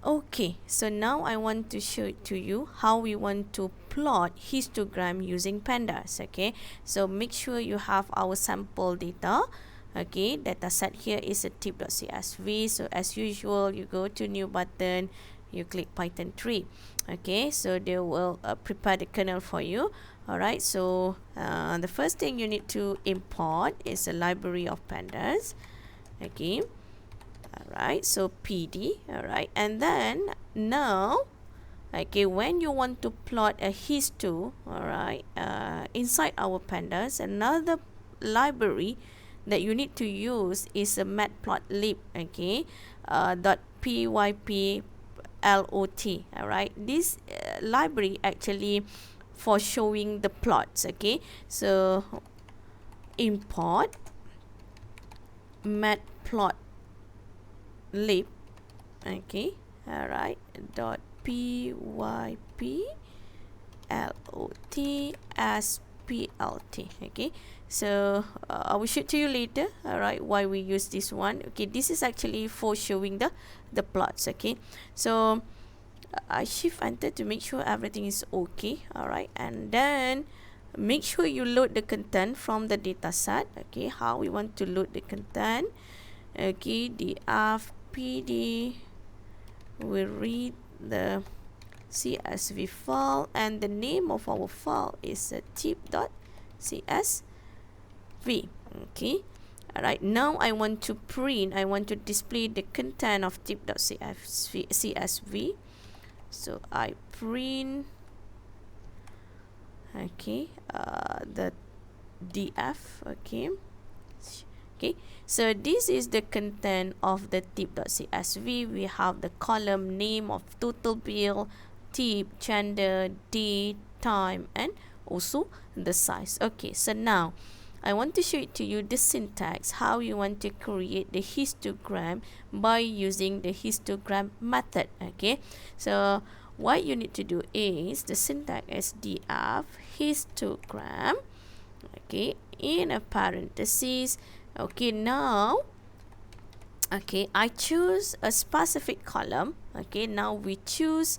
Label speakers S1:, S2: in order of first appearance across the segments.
S1: Okay, so now I want to show it to you how we want to plot histogram using Pandas. Okay, so make sure you have our sample data. Okay, data set here is a tip.csv. So as usual, you go to new button, you click Python 3. Okay, so they will prepare the kernel for you. Alright, so the first thing you need to import is a library of Pandas. Okay, alright, so PD. Alright, and then now, okay, when you want to plot a histo, alright, inside our Pandas, another library that you need to use is a matplotlib. Okay, .pyplot. Alright, this library actually for showing the plots. Okay, so import matplotlib. Okay, alright, .pyplot_splt. Okay, so I will show to you later, alright, why we use this one. Okay, this is actually for showing the plots. Okay, so I shift enter to make sure everything is okay. Alright, and then make sure you load the content from the data set. Okay, how we want to load the content. Okay, df pd will read the CSV file, and the name of our file is tip.csv. Okay, alright, now I want to display the content of tip.csv. So I print, okay, the df. Okay, so this is the content of the tip.csv. We have the column name of total bill, tip, gender, date, time, and also the size. Okay, so now I want to show it to you the syntax, how you want to create the histogram by using the histogram method. Okay, so what you need to do is the syntax is df histogram. Okay, in a parenthesis. Okay, now, okay, I choose a specific column. Okay, now we choose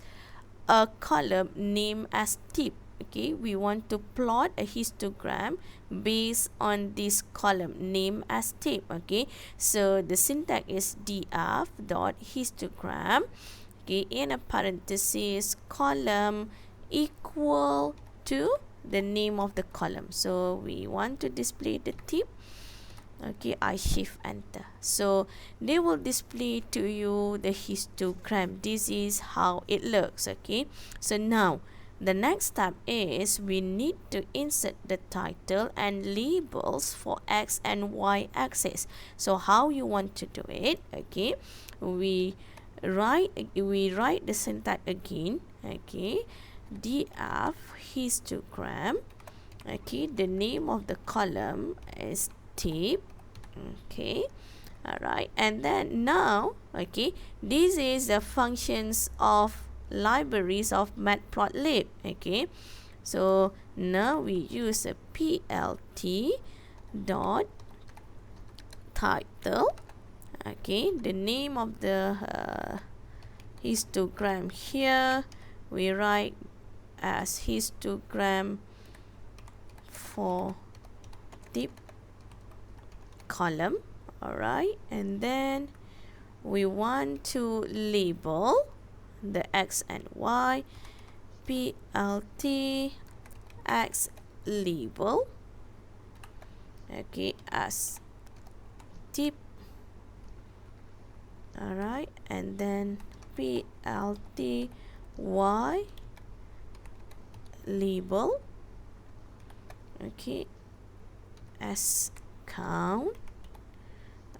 S1: a column named as tip. Okay, we want to plot a histogram based on this column named as tip. Okay, so the syntax is df dot histogram. Okay, in a parenthesis, column equal to the name of the column. So we want to display the tip. Okay, I shift enter, so they will display to you the histogram. This is how it looks. Okay, so now the next step is we need to insert the title and labels for x and y axis. So how you want to do it? Okay, we write the syntax again. Okay, df histogram. Okay, the name of the column is tip. Okay, alright, and then now, okay, this is the functions of libraries of matplotlib. Okay, so now we use a plt dot title. Okay, the name of the histogram here we write as histogram for tip column. Alright, and then we want to label the x and y, plt x label, okay, as tip. Alright, and then plt y label, okay, as count.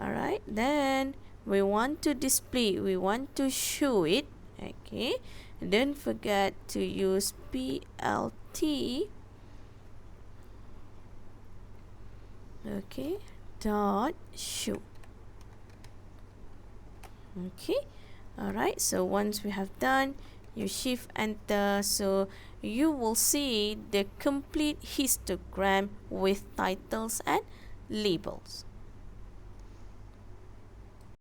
S1: Alright, then we want to display, we want to show it. Okay, don't forget to use plt, okay, dot show. Okay, alright, so once we have done, you shift enter, so you will see the complete histogram with titles and labels.